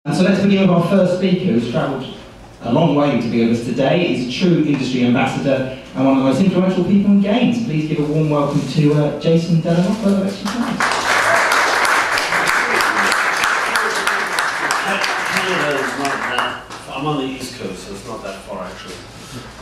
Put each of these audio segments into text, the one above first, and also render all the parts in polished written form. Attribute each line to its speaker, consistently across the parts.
Speaker 1: And so let's begin with our first speaker, who's travelled a long way to be with us today. He's a true industry ambassador and one of the most influential people in games. Please give a warm welcome to Jason Della.
Speaker 2: Canada is not that. I'm on the East Coast, so it's not that far actually.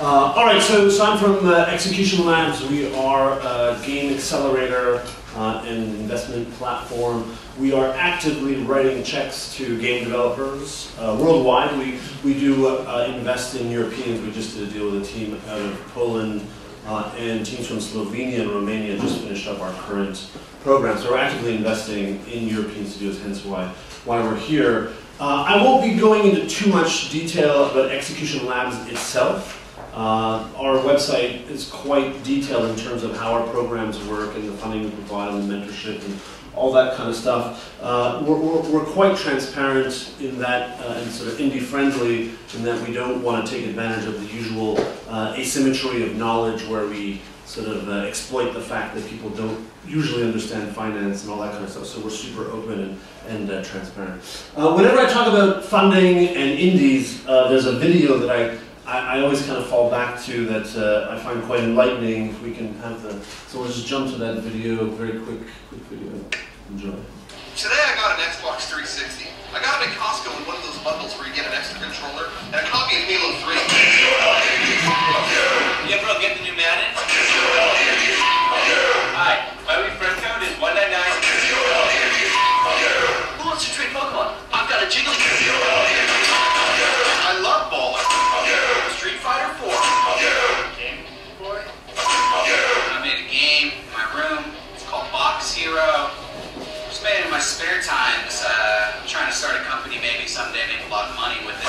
Speaker 2: All right, so I'm from Execution Labs. We are a game accelerator and investment platform. We are actively writing checks to game developers worldwide. We do invest in Europeans. We just did a deal with a team out of Poland and teams from Slovenia and Romania just finished up our current program. So we're actively investing in European studios, hence why we're here. I won't be going into too much detail about Execution Labs itself. Our website is quite detailed in terms of how our programs work and the funding we provide and the mentorship and all that kind of stuff. We're quite transparent in that, and sort of indie-friendly in that we don't want to take advantage of the usual asymmetry of knowledge where we sort of exploit the fact that people don't usually understand finance and all that kind of stuff. So we're super open and transparent. Whenever I talk about funding and indies, there's a video that I always kind of fall back to that I find quite enlightening. If we can have the, so we'll just jump to that video, very quick video. Enjoy.
Speaker 3: Today I got an Xbox 360. I got it at Costco in one of those bundles where you get an extra controller and a copy of Halo 3.
Speaker 4: Yeah, bro, get the new Madden. Hi, my refresh code is 199. Who wants to trade Pokemon? I've got a Jiggly.
Speaker 3: I love Baller.
Speaker 4: Street Fighter 4. Game Boy. I made a game in my room. It's called Box Hero. Just made it in my spare time. I'm trying to start a company, maybe someday make a lot of money with it.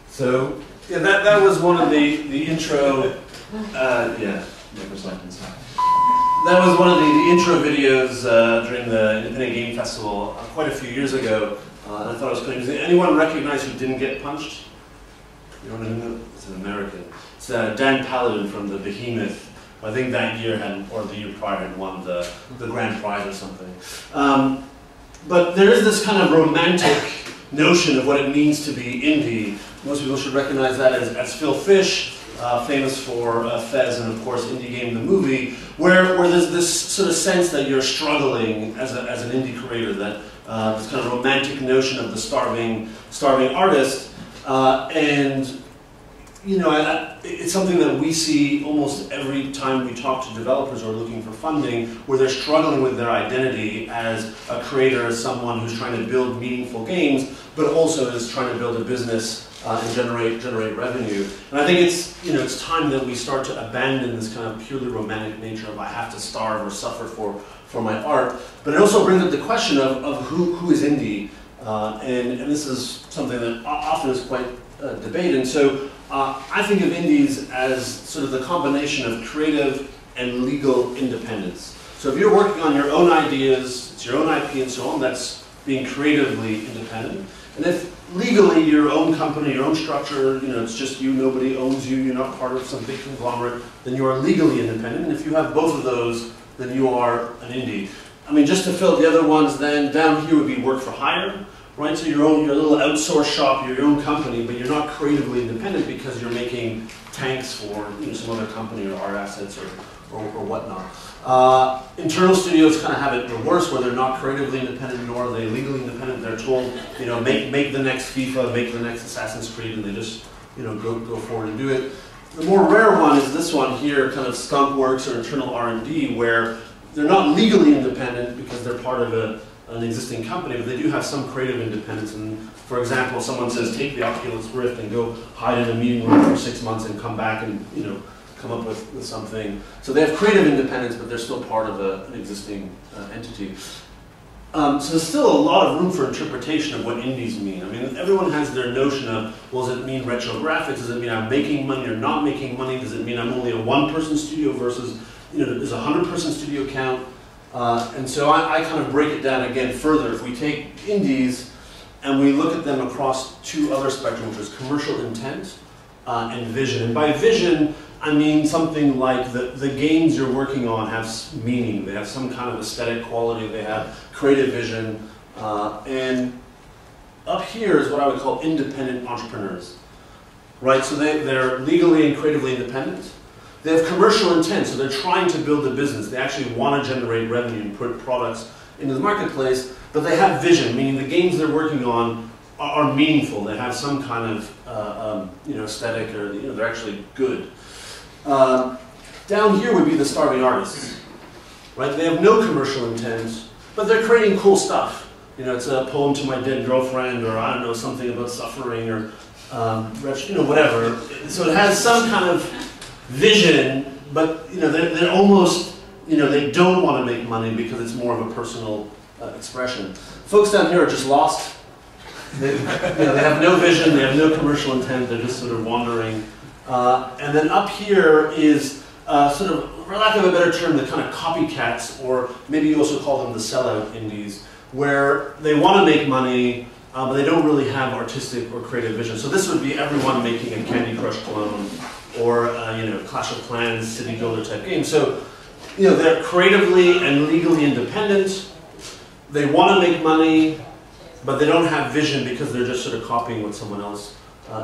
Speaker 2: So yeah, that was one of the intro. Yeah, microseconds. That was one of the intro videos during the Independent Game Festival quite a few years ago, and I thought it was kind of interesting. Anyone recognize who didn't get punched? You don't know? It's an American. It's Dan Paladin from the Behemoth. I think that year or the year prior had won the grand prize or something. But there is this kind of romantic notion of what it means to be indie. Most people should recognize that as Phil Fish, famous for Fez and of course Indie Game the movie, where there's this sort of sense that you're struggling as an indie creator, that this kind of romantic notion of the starving artist, and you know, it's something that we see almost every time we talk to developers who are looking for funding, where they're struggling with their identity as a creator, as someone who's trying to build meaningful games, but also is trying to build a business and generate revenue. And I think it's time that we start to abandon this kind of purely romantic nature of I have to starve or suffer for my art. But it also brings up the question of who is indie, and this is something that often is quite debated. And so I think of indies as sort of the combination of creative and legal independence. So if you're working on your own ideas, it's your own IP and so on, that's being creatively independent. And if legally your own company, your own structure, you know, it's just you, nobody owns you, you're not part of some big conglomerate, then you are legally independent. And if you have both of those, then you are an indie. I mean, just to fill the other ones, then down here would be work for hire. Right, so your little outsource shop, your own company, but you're not creatively independent because you're making tanks for some other company or art assets or whatnot. Internal studios kind of have it reversed, where they're not creatively independent nor are they legally independent. They're told, make the next FIFA, make the next Assassin's Creed, and they just go forward and do it. The more rare one is this one here, kind of Skunkworks or internal R&D, where they're not legally independent because they're part of an existing company, but they do have some creative independence. And for example, someone says, take the Oculus Rift and go hide in a meeting room for 6 months and come back and come up with something. So they have creative independence, but they're still part of an existing entity. So there's still a lot of room for interpretation of what indies mean. I mean, everyone has their notion of, well, does it mean retro graphics? Does it mean I'm making money or not making money? Does it mean I'm only a one-person studio versus, does a 100-person studio count? And so I kind of break it down again further. If we take indies and we look at them across two other spectrums, which is commercial intent and vision. And by vision, I mean something like the games you're working on have meaning. They have some kind of aesthetic quality. They have creative vision. And up here is what I would call independent entrepreneurs. Right? So they're legally and creatively independent. They have commercial intent, so they're trying to build a business. They actually want to generate revenue and put products into the marketplace, but they have vision, meaning the games they're working on are meaningful. They have some kind of aesthetic, or they're actually good. Down here would be the starving artists, right? They have no commercial intent, but they're creating cool stuff. It's a poem to my dead girlfriend, or I don't know, something about suffering, or whatever. So it has some kind of vision, but they're almost, they don't want to make money because it's more of a personal expression. Folks down here are just lost. They have no vision, they have no commercial intent, they're just sort of wandering. And then up here is sort of, for lack of a better term, the kind of copycats, or maybe you also call them the sellout indies, where they want to make money, but they don't really have artistic or creative vision. So this would be everyone making a Candy Crush clone, or Clash of Clans, city builder type game. So they're creatively and legally independent. They want to make money, but they don't have vision because they're just sort of copying what someone else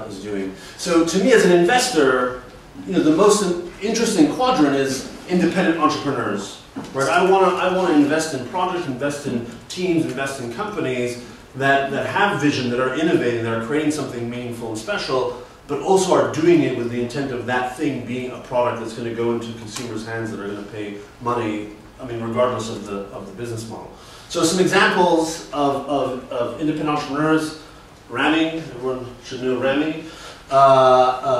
Speaker 2: is doing. So to me as an investor, the most interesting quadrant is independent entrepreneurs. Right? I want to invest in projects, invest in teams, invest in companies that have vision, that are innovating, that are creating something meaningful and special, but also are doing it with the intent of that thing being a product that's going to go into consumers' hands that are going to pay money, regardless of the business model. So some examples of independent entrepreneurs: Ramming, everyone should know Ramming,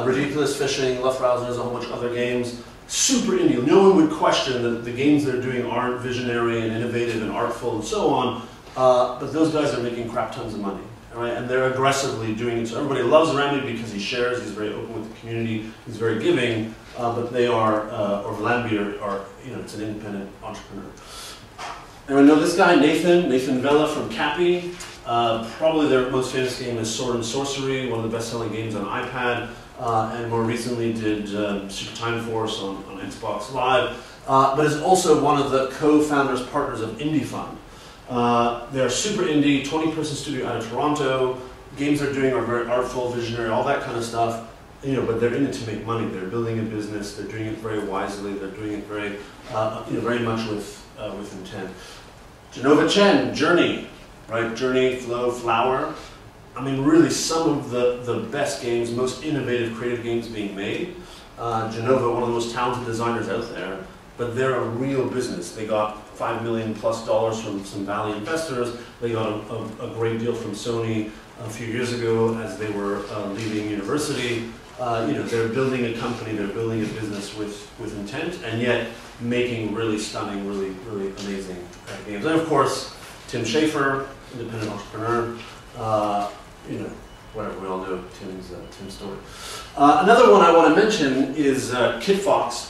Speaker 2: Ridiculous Fishing, Luftrausers, a whole bunch of other games. Super indie. No one would question that the games they're doing aren't visionary and innovative and artful and so on, but those guys are making crap tons of money. Right? And they're aggressively doing it. So everybody loves Rami because he shares, he's very open with the community, he's very giving, but they are, or Lambi are, it's an independent entrepreneur. Anyone know this guy, Nathan Vella from Cappy? Probably their most famous game is Sword and Sorcery, one of the best-selling games on iPad, and more recently did Super Time Force on Xbox Live, but is also one of the co-founders, partners of Indie Fund. They're super indie, 20-person studio out of Toronto. Games they're doing are very artful, visionary, all that kind of stuff. But they're in it to make money. They're building a business. They're doing it very wisely. They're doing it very, very much with intent. Genova Chen, Journey, right? Journey, Flow, Flower. Really, some of the best games, most innovative, creative games being made. Genova, one of the most talented designers out there, but they're a real business. They got $5 million+ from some Valley investors. They got a great deal from Sony a few years ago as they were leaving university. They're building a company, they're building a business with intent, and yet making really stunning, really amazing games. And of course, Tim Schafer, independent entrepreneur. Whatever, we all know Tim's story. Another one I want to mention is Kit Fox.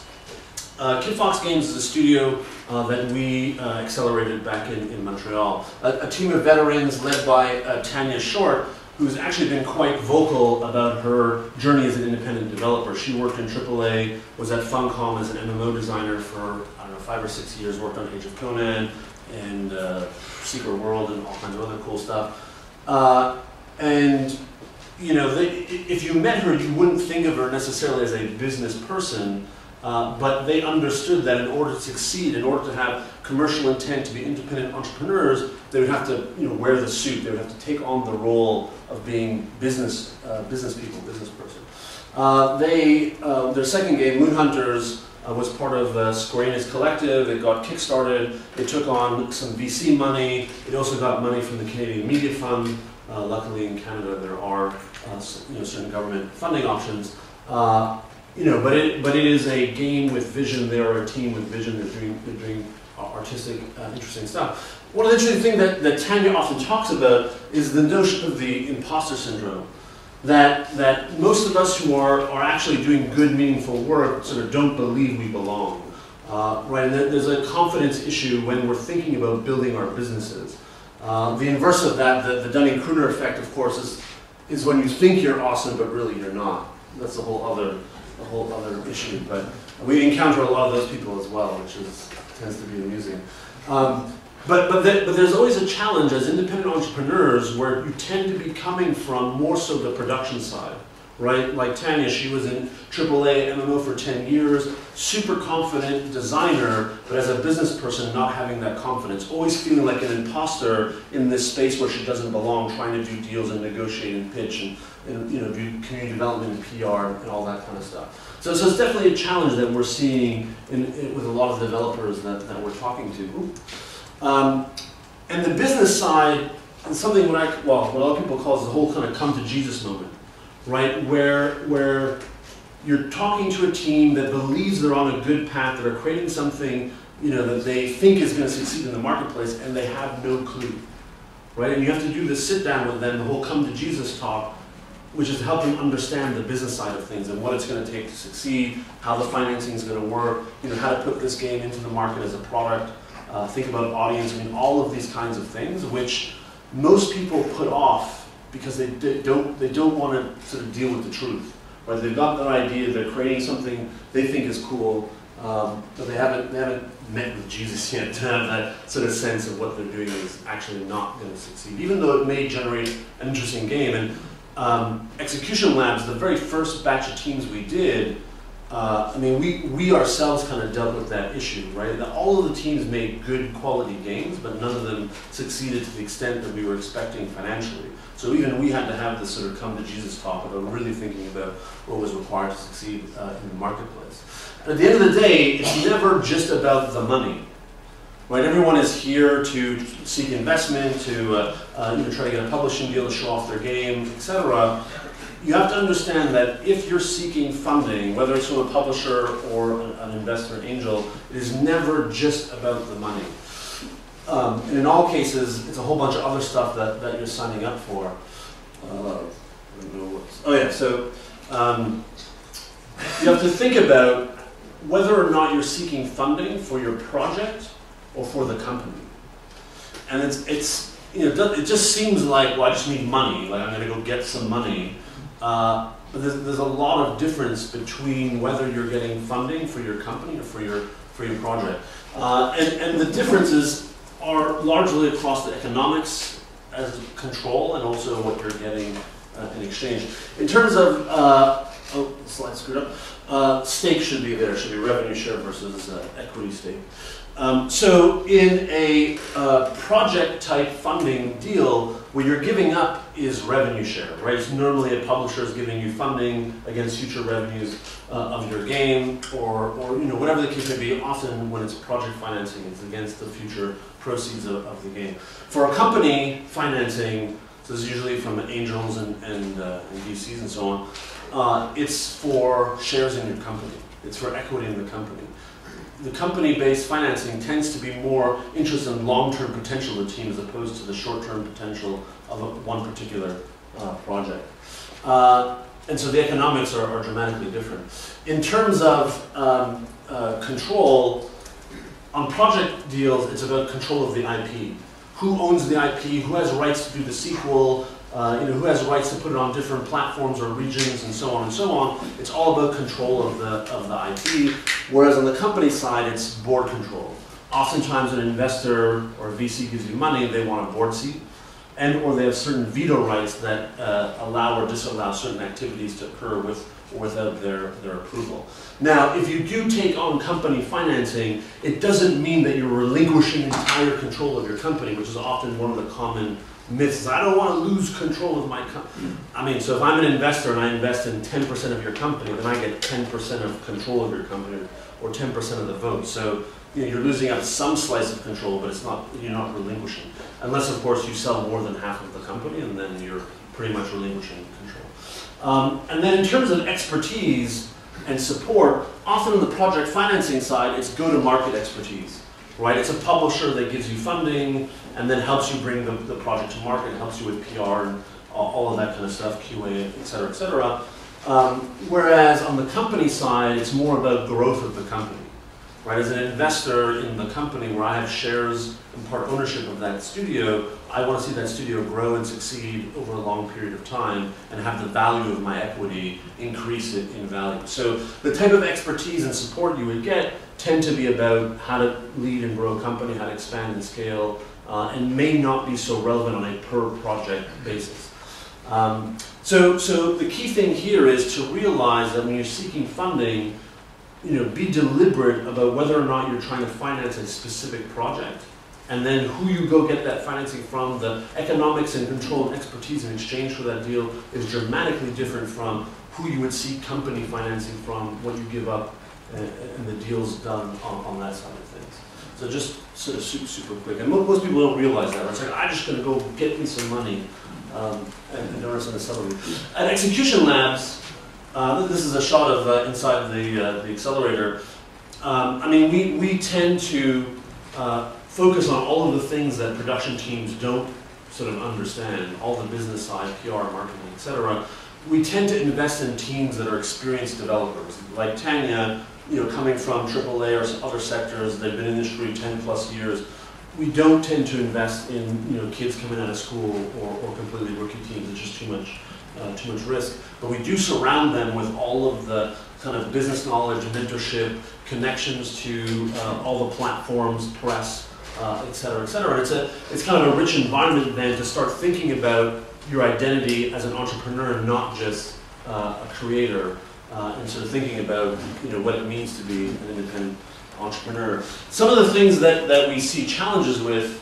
Speaker 2: Kit Fox Games is a studio that we accelerated back in Montreal. A team of veterans led by Tanya Short, who's actually been quite vocal about her journey as an independent developer. She worked in AAA, was at Funcom as an MMO designer for, 5 or 6 years, worked on Age of Conan and Secret World and all kinds of other cool stuff. If you met her, you wouldn't think of her necessarily as a business person, but they understood that in order to succeed, in order to have commercial intent, to be independent entrepreneurs, they would have to wear the suit. They would have to take on the role of being business people, business person. Their second game, Moon Hunters, was part of Square Enix Collective. It got kickstarted. It took on some VC money. It also got money from the Canadian Media Fund. Luckily, in Canada, there are certain government funding options. But it is a game with vision. They are a team with vision. They're doing artistic, interesting stuff. One of the interesting things that Tanya often talks about is the notion of the imposter syndrome. That most of us who are actually doing good, meaningful work sort of don't believe we belong. right? And there's a confidence issue when we're thinking about building our businesses. The inverse of that, the Dunning-Kruger effect, of course, is when you think you're awesome, but really you're not. That's a whole other issue. But we encounter a lot of those people as well, which tends to be amusing. But there's always a challenge as independent entrepreneurs where you tend to be coming from more so the production side, right? Like Tanya, she was in AAA MMO for 10 years, super confident designer, but as a business person not having that confidence, always feeling like an imposter in this space where she doesn't belong, trying to do deals and negotiate and pitch and do community development and PR and all that kind of stuff. So it's definitely a challenge that we're seeing with a lot of developers that we're talking to. And the business side is something what a lot of people call the whole kind of come to Jesus moment, right? Where you're talking to a team that believes they're on a good path, that are creating something that they think is going to succeed in the marketplace, and they have no clue, right? And you have to do this sit down with them, the whole come to Jesus talk, which is to help them understand the business side of things and what it's going to take to succeed, how the financing is going to work, how to put this game into the market as a product. Think about audience, all of these kinds of things, which most people put off because they don't want to sort of deal with the truth. Right? They've got their idea, they're creating something they think is cool, but they haven't met with Jesus yet to have that sort of sense of what they're doing is actually not going to succeed, even though it may generate an interesting game. And Execution Labs, the very first batch of teams we did, we ourselves kind of dealt with that issue, right? That all of the teams made good quality games, but none of them succeeded to the extent that we were expecting financially. So even we had to have this sort of come to Jesus talk about really thinking about what was required to succeed in the marketplace. And at the end of the day, it's never just about the money, right? Everyone is here to seek investment, to try to get a publishing deal to show off their game, etc. You have to understand that if you're seeking funding, whether it's from a publisher or an investor, an angel, it is never just about the money. And in all cases, it's a whole bunch of other stuff that you're signing up for. So you have to think about whether or not you're seeking funding for your project or for the company. And it just seems like, well, I just need money, like I'm going to go get some money. But there's a lot of difference between whether you're getting funding for your company or for your project. And the differences are largely across the economics as control and also what you're getting in exchange. In terms of, the slide screwed up, stake should be there, should be revenue share versus equity stake. So in a project type funding deal, what you're giving up is revenue share, right? It's normally a publisher is giving you funding against future revenues of your game, or whatever the case may be. Often when it's project financing, it's against the future proceeds of the game. For a company financing, so this is usually from angels and VCs and so on, it's for shares in your company. It's for equity in the company. The company-based financing tends to be more interested in long-term potential of the team as opposed to the short-term potential of one particular project. And so the economics are dramatically different. In terms of control, on project deals, it's about control of the IP. Who owns the IP? Who has rights to do the sequel? Who has rights to put it on different platforms or regions and so on and so on. It's all about control of the IP, whereas on the company side, it's board control. Oftentimes an investor or a VC gives you money, they want a board seat, or they have certain veto rights that allow or disallow certain activities to occur with or without their approval. Now, if you do take on company financing, it doesn't mean that you're relinquishing entire control of your company, which is often one of the common myths. I don't want to lose control of my company. So if I'm an investor and I invest in 10% of your company, then I get 10% of control of your company, or 10% of the vote. So you're losing out some slice of control, but you're not relinquishing. Unless, of course, you sell more than half of the company, and then you're pretty much relinquishing control. And then in terms of expertise and support, often on the project financing side, it's go-to-market expertise. Right? It's a publisher that gives you funding and then helps you bring the project to market, helps you with PR and all of that kind of stuff, QA, et cetera, et cetera. Whereas on the company side, it's more about growth of the company. right? As an investor in the company where I have shares and part ownership of that studio, I want to see that studio grow and succeed over a long period of time and have the value of my equity increase it in value. So the type of expertise and support you would get tend to be about how to lead and grow a company, how to expand and scale, and may not be so relevant on a per project basis. So the key thing here is to realize that when you're seeking funding, be deliberate about whether or not you're trying to finance a specific project, and then who you go get that financing from. The economics and control and expertise in exchange for that deal is dramatically different from who you would seek company financing from, what you give up, and the deals done on that side of things. So just sort of super quick. And most people don't realize that. It's like, I'm just going to go get me some money and don't understand the subtlety. At Execution Labs, this is a shot of inside the accelerator. I mean, we tend to focus on all of the things that production teams don't sort of understand, all the business side, PR, marketing, etc. We tend to invest in teams that are experienced developers, like Tanya, coming from AAA or other sectors. They've been in the industry 10+ years. We don't tend to invest in kids coming out of school or completely rookie teams. It's just too much risk. But we do surround them with all of the kind of business knowledge, mentorship, connections to all the platforms, press, et cetera, et cetera. It's kind of a rich environment then to start thinking about your identity as an entrepreneur, not just a creator, and sort of thinking about what it means to be an independent entrepreneur. Some of the things that we see challenges with,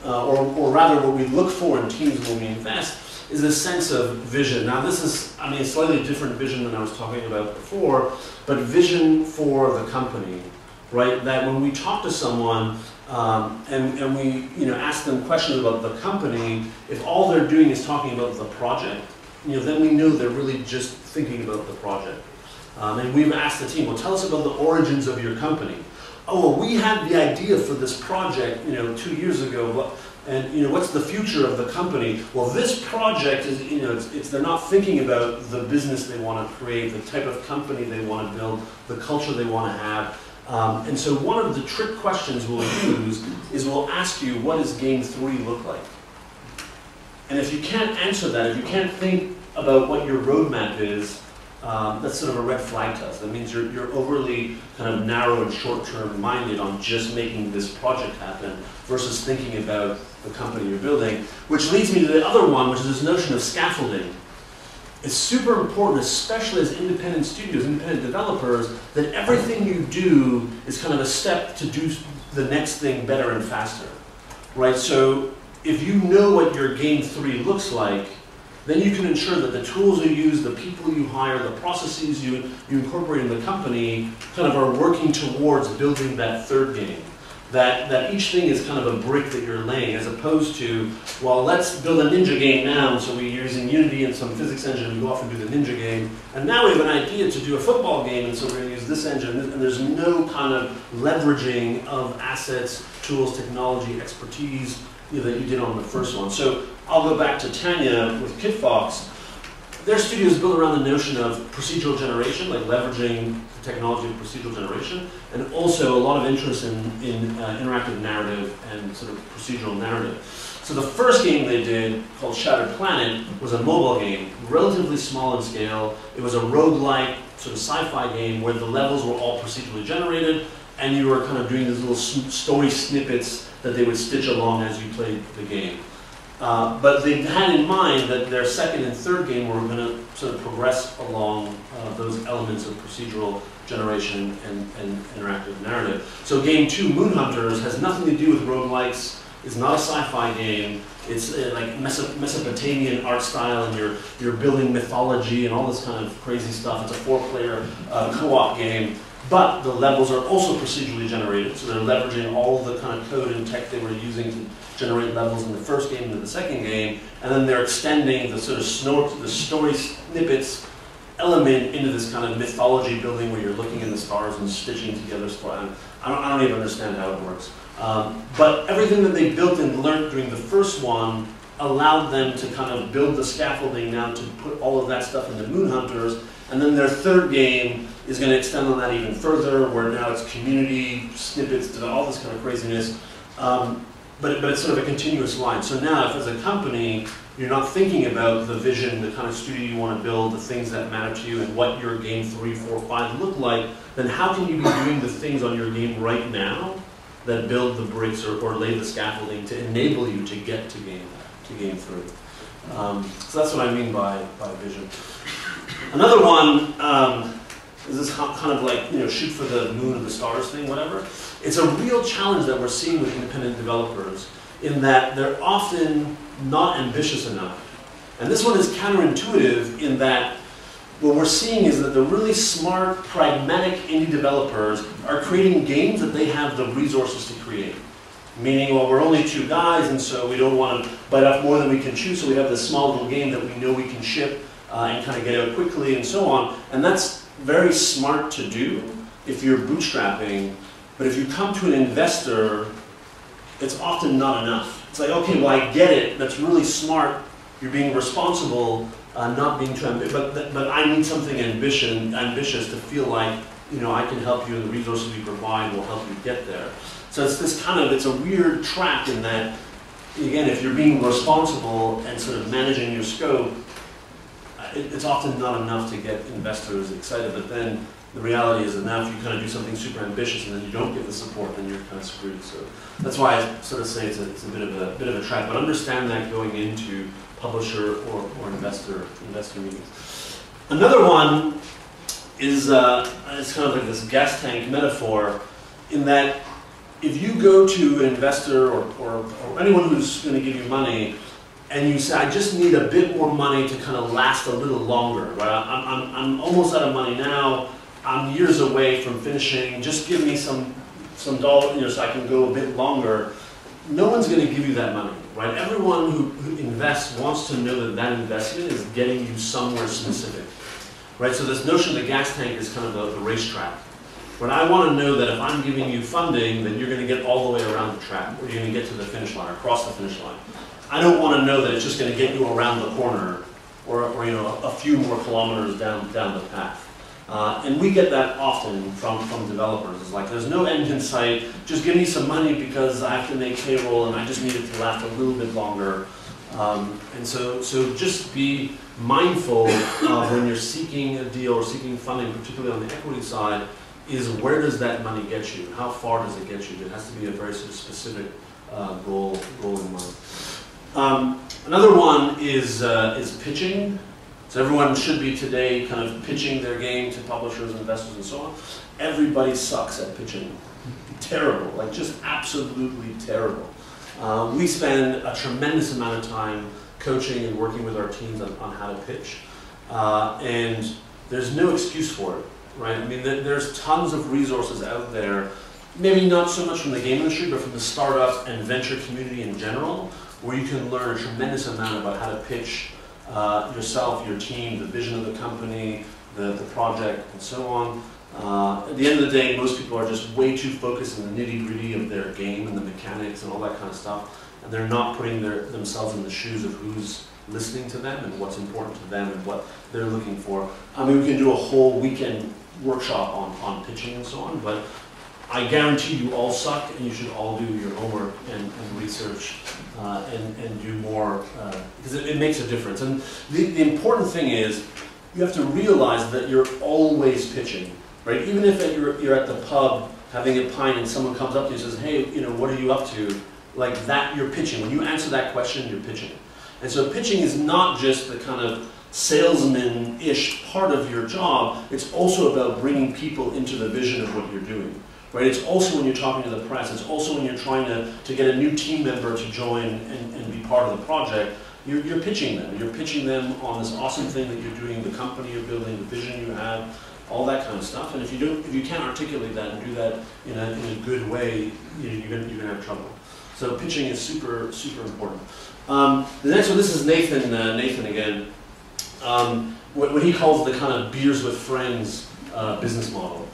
Speaker 2: or rather what we look for in teams when we invest, is a sense of vision. Now this is, a slightly different vision than I was talking about before, but vision for the company, right? That when we talk to someone and we ask them questions about the company, if all they're doing is talking about the project, then we know they're really just thinking about the project. And we've asked the team, well, tell us about the origins of your company. Oh, well, we had the idea for this project 2 years ago. And what's the future of the company? Well, this project is, they're not thinking about the business they want to create, the type of company they want to build, the culture they want to have. And so one of the trick questions we'll use is we'll ask you, what does game 3 look like? And if you can't answer that, if you can't think about what your roadmap is, that's sort of a red flag to us. That means you're overly kind of narrow and short-term minded on just making this project happen versus thinking about the company you're building, which leads me to the other one, which is this notion of scaffolding. It's super important, especially as independent studios, independent developers, that everything you do is kind of a step to do the next thing better and faster, right? So if you know what your game 3 looks like, then you can ensure that the tools you use, the people you hire, the processes you incorporate in the company kind of are working towards building that third game. That each thing is kind of a brick that you're laying, as opposed to, well, let's build a ninja game now, so we're using Unity and some physics engine, we go off and do the ninja game, and now we have an idea to do a football game, and so we're going to use this engine, and there's no kind of leveraging of assets, tools, technology, expertise that you did on the first one. So I'll go back to Tanya with KidFox. Their studio is built around the notion of procedural generation, like leveraging the technology of procedural generation, and also a lot of interest in interactive narrative and sort of procedural narrative. So the first game they did, called Shattered Planet, was a mobile game, relatively small in scale. It was a roguelike sort of sci-fi game where the levels were all procedurally generated, and you were kind of doing these little story snippets that they would stitch along as you played the game. But they had in mind that their second and third game were going to sort of progress along those elements of procedural generation and interactive narrative. So game 2, Moon Hunters, has nothing to do with roguelikes. It's not a sci-fi game. It's like Mesopotamian art style, and you're building mythology and all this kind of crazy stuff. It's a 4-player co-op game. But the levels are also procedurally generated, so they're leveraging all the kind of code and tech they were using to generate levels in the first game into the second game, and then they're extending the sort of the story snippets element into this kind of mythology building where you're looking in the stars and stitching together story. I don't even understand how it works. But everything that they built and learned during the first one allowed them to kind of build the scaffolding now to put all of that stuff into Moon Hunters, and then their third game is going to extend on that even further, where now it's community snippets, all this kind of craziness. But it's sort of a continuous line. So now, if as a company, you're not thinking about the vision, the kind of studio you want to build, the things that matter to you, and what your game 3, 4, 5 look like, then how can you be doing the things on your game right now that build the bricks or lay the scaffolding to enable you to get to game 3? So that's what I mean by vision. Another one is this kind of like, shoot for the moon or the stars thing, whatever. It's a real challenge that we're seeing with independent developers in that they're often not ambitious enough. And this one is counterintuitive in that what we're seeing is that the really smart, pragmatic indie developers are creating games that they have the resources to create. Meaning, well, we're only 2 guys, and so we don't want to bite off more than we can chew, so we have this small little game that we know we can ship and kind of get out quickly and so on. And that's very smart to do if you're bootstrapping, but if you come to an investor, it's often not enough. It's like, okay, well, I get it, that's really smart, you're being responsible, not being too ambitious, but I need something ambitious to feel like, I can help you and the resources we provide will help you get there. So it's this kind of, it's a weird trap in that, again, if you're being responsible and sort of managing your scope, it's often not enough to get investors excited, but then the reality is that now if you kind of do something super ambitious and then you don't get the support, then you're kind of screwed. So that's why I sort of say it's a bit of a trap, but understand that going into publisher or investor meetings. Another one is it's kind of like this gas tank metaphor in that if you go to an investor or anyone who's going to give you money and you say, I just need a bit more money to kind of last a little longer, right? I'm almost out of money now, I'm years away from finishing, just give me some dollars, so I can go a bit longer. No one's going to give you that money, right? Everyone who invests wants to know that that investment is getting you somewhere specific, right? So this notion of the gas tank is kind of the racetrack. But I want to know that if I'm giving you funding, then you're going to get all the way around the track, or you're going to get to the finish line, or cross the finish line. I don't want to know that it's just going to get you around the corner, or a few more kilometers down the path. And we get that often from developers. It's like, there's no end in sight, just give me some money because I have to make payroll and I just need it to last a little bit longer. And so just be mindful when you're seeking a deal or seeking funding, particularly on the equity side, is where does that money get you? How far does it get you? It has to be a very sort of specific goal in mind. Another one is pitching. So everyone should be today kind of pitching their game to publishers, investors, and so on. Everybody sucks at pitching. Terrible, like just absolutely terrible. We spend a tremendous amount of time coaching and working with our teams on how to pitch. And there's no excuse for it, right? I mean, there's tons of resources out there, maybe not so much from the game industry, but from the startup and venture community in general, where you can learn a tremendous amount about how to pitch yourself, your team, the vision of the company, the project, and so on. At the end of the day, most people are just way too focused on the nitty-gritty of their game and the mechanics and all that kind of stuff, and they're not putting themselves in the shoes of who's listening to them and what's important to them and what they're looking for. I mean, we can do a whole weekend workshop on pitching and so on, but I guarantee you all suck, and you should all do your homework and research and do more, because it makes a difference. And the important thing is, you have to realize that you're always pitching, right? Even if you're at the pub having a pint and someone comes up to you and says, hey, what are you up to? Like that, you're pitching. When you answer that question, you're pitching. And so pitching is not just the kind of salesman-ish part of your job, it's also about bringing people into the vision of what you're doing. Right? It's also when you're talking to the press, it's also when you're trying to get a new team member to join and be part of the project, you're pitching them. You're pitching them on this awesome thing that you're doing, the company you're building, the vision you have, all that kind of stuff. And if you can't articulate that and do that in a good way, you're gonna have trouble. So pitching is super, super important. The next one, this is Nathan again. What he calls the kind of beers with friends business model,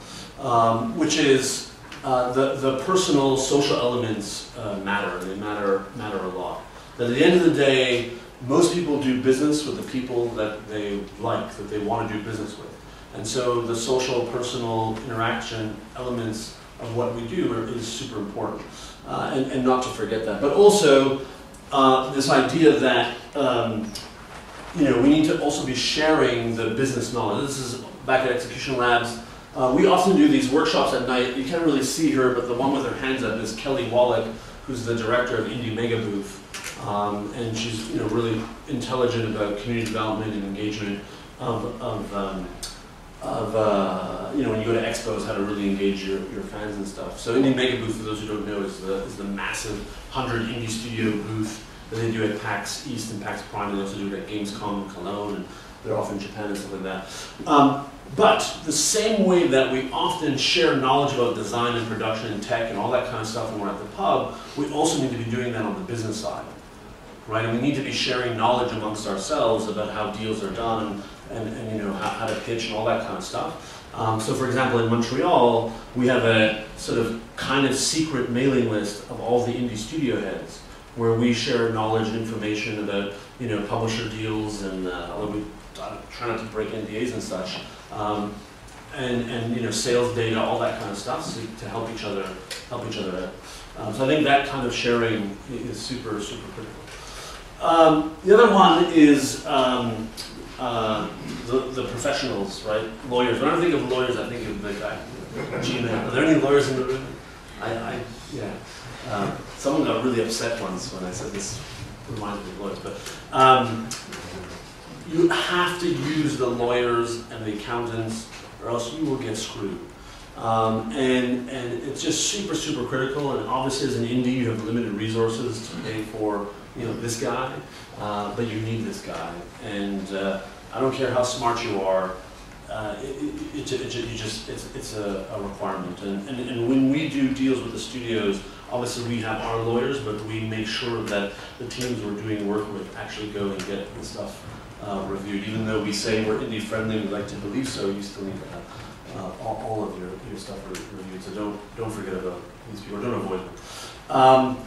Speaker 2: which is the personal, social elements matter. They matter a lot. But at the end of the day, most people do business with the people that they like, that they want to do business with. And so the social, personal interaction elements of what we do is super important. And not to forget that. But also, this idea that we need to also be sharing the business knowledge. This is back at Execution Labs. We often do these workshops at night. You can't really see her, but the one with her hands up is Kelly Wallach, who's the director of Indie Mega Booth. And she's really intelligent about community development and engagement when you go to expos, how to really engage your fans and stuff. So Indie Mega Booth, for those who don't know, is the massive 100 indie studio booth that they do at PAX East and PAX Prime, and they also do it at Gamescom in Cologne, and they're off in Japan and stuff like that. But the same way that we often share knowledge about design and production and tech and all that kind of stuff when we're at the pub, we also need to be doing that on the business side, right? And we need to be sharing knowledge amongst ourselves about how deals are done and how to pitch and all that kind of stuff. So for example, in Montreal, we have a sort of kind of secret mailing list of all the indie studio heads, where we share knowledge and information about publisher deals and we try not to break NDAs and such, and sales data, all that kind of stuff, so to help each other out. So I think that kind of sharing is super critical. The other one is the professionals, right? Lawyers. When I think of lawyers, I think of the guy, G-Man. Are there any lawyers in the room? Yeah. Someone got really upset once when I said this reminds me of lawyers, but you have to use the lawyers and the accountants, or else you will get screwed. And it's just super critical. And obviously, as an indie, you have limited resources to pay for this guy, but you need this guy. And I don't care how smart you are. It's a requirement. And when we do deals with the studios, obviously we have our lawyers, but we make sure that the teams we're doing work with actually go and get the stuff reviewed. Even though we say we're indie friendly, we like to believe so, you still need to have all of your stuff reviewed. So don't forget about these people, don't avoid them.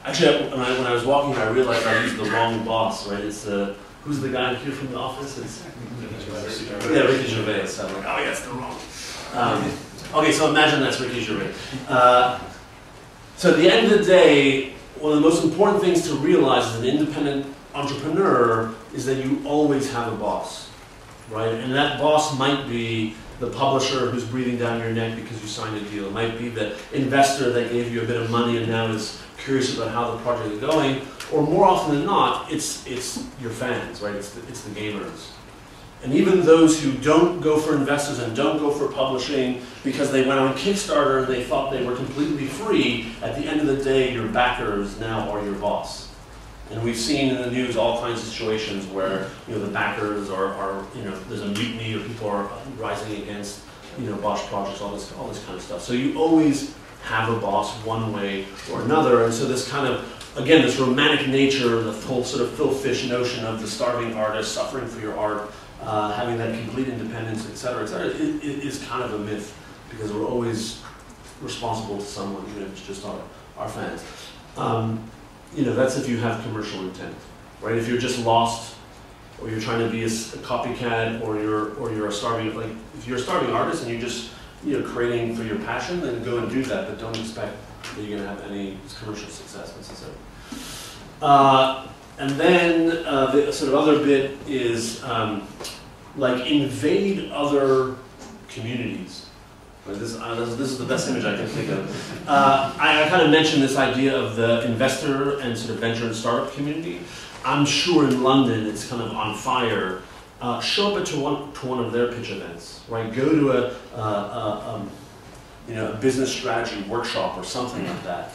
Speaker 2: Actually, when I was walking here, I realized I used the wrong boss, right? It's who's the guy here from the office? It's Ricky Gervais. So I'm like, oh yeah, it's the wrong. Okay, so imagine that's Ricky Gervais. So at the end of the day, one of the most important things to realize as an independent entrepreneur is that you always have a boss, right? And that boss might be the publisher who's breathing down your neck because you signed a deal. It might be the investor that gave you a bit of money and now is curious about how the project is going. Or more often than not, it's your fans, right? It's the gamers. And even those who don't go for investors and don't go for publishing because they went on Kickstarter and they thought they were completely free, at the end of the day, your backers now are your boss. And we've seen in the news all kinds of situations where the backers are there's a mutiny or people are rising against Bosch projects, all this kind of stuff. So you always have a boss one way or another, and so this kind of, again, this romantic nature, the whole sort of Phil Fish notion of the starving artist suffering for your art, having that complete independence, et cetera, is kind of a myth, because we're always responsible to someone, even if it's just our fans. That's if you have commercial intent, right? If you're just lost, or you're trying to be a copycat, or you're a starving, like if you're a starving artist and you're just creating for your passion, then go and do that, but don't expect that you're going to have any commercial success necessarily. And then the sort of other bit is like invade other communities. This is the best image I can think of. I kind of mentioned this idea of the investor and sort of venture and startup community. I'm sure in London it's kind of on fire. Show up to one of their pitch events, right? Go to a business strategy workshop or something like that.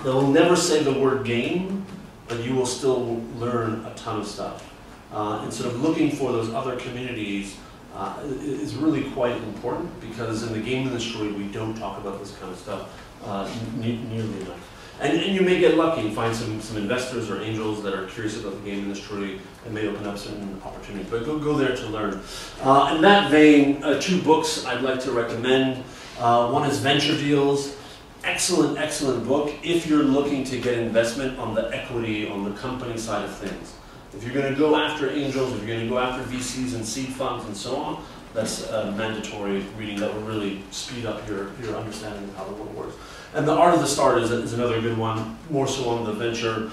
Speaker 2: They'll never say the word game, but you will still learn a ton of stuff. And sort of looking for those other communities is really quite important, because in the game industry we don't talk about this kind of stuff nearly enough. And you may get lucky and find some investors or angels that are curious about the game industry and may open up certain opportunities. But go there to learn. In that vein, 2 books I'd like to recommend. One is Venture Deals. Excellent book if you're looking to get investment on the equity, on the company side of things. If you're going to go after angels, if you're going to go after VCs and seed funds and so on, that's a mandatory reading that will really speed up your understanding of how the world works. And The Art of the Start is another good one, more so on the venture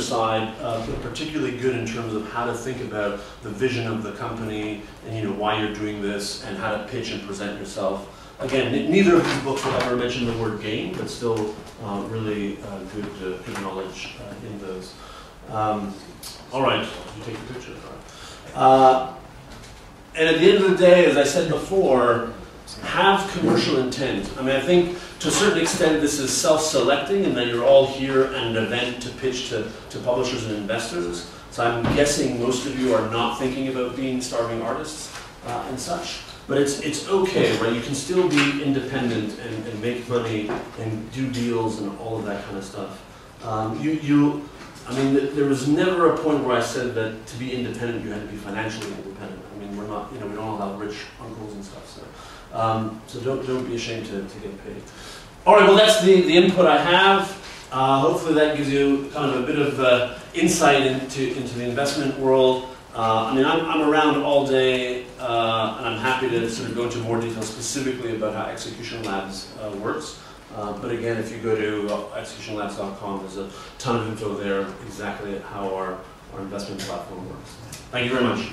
Speaker 2: side, but particularly good in terms of how to think about the vision of the company and why you're doing this and how to pitch and present yourself. Again, neither of these books will ever mention the word game, but still really good knowledge in those. All right, you take a picture. And at the end of the day, as I said before, have commercial intent. I mean, I think to a certain extent this is self-selecting and that you're all here at an event to pitch to publishers and investors. So I'm guessing most of you are not thinking about being starving artists and such. But it's okay, right? You can still be independent and make money and do deals and all of that kind of stuff. I mean, there was never a point where I said that to be independent you had to be financially independent. I mean, we're not, we don't all have rich uncles and stuff. So don't be ashamed to get paid. All right, well that's the input I have. Hopefully that gives you kind of a bit of insight into the investment world. I mean, I'm around all day, and I'm happy to sort of go into more detail specifically about how Execution Labs works. But again, if you go to executionlabs.com, there's a ton of info there exactly at how our investment platform works. Thank you very much.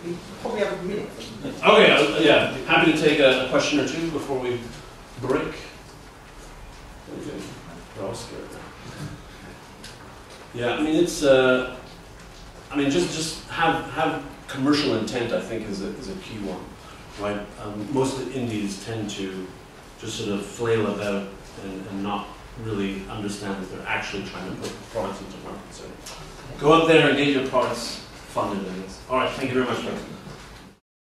Speaker 1: We probably have a minute.
Speaker 2: Okay, yeah, happy to take a question or two before we break. Okay. We're all scared now. Yeah, I mean it's. I mean just have commercial intent. I think is a key one, right? Most of the indies tend to just sort of flail about and not really understand that they're actually trying to put products into market. So go out there and get your products funded in this. All right, thank you very much, folks.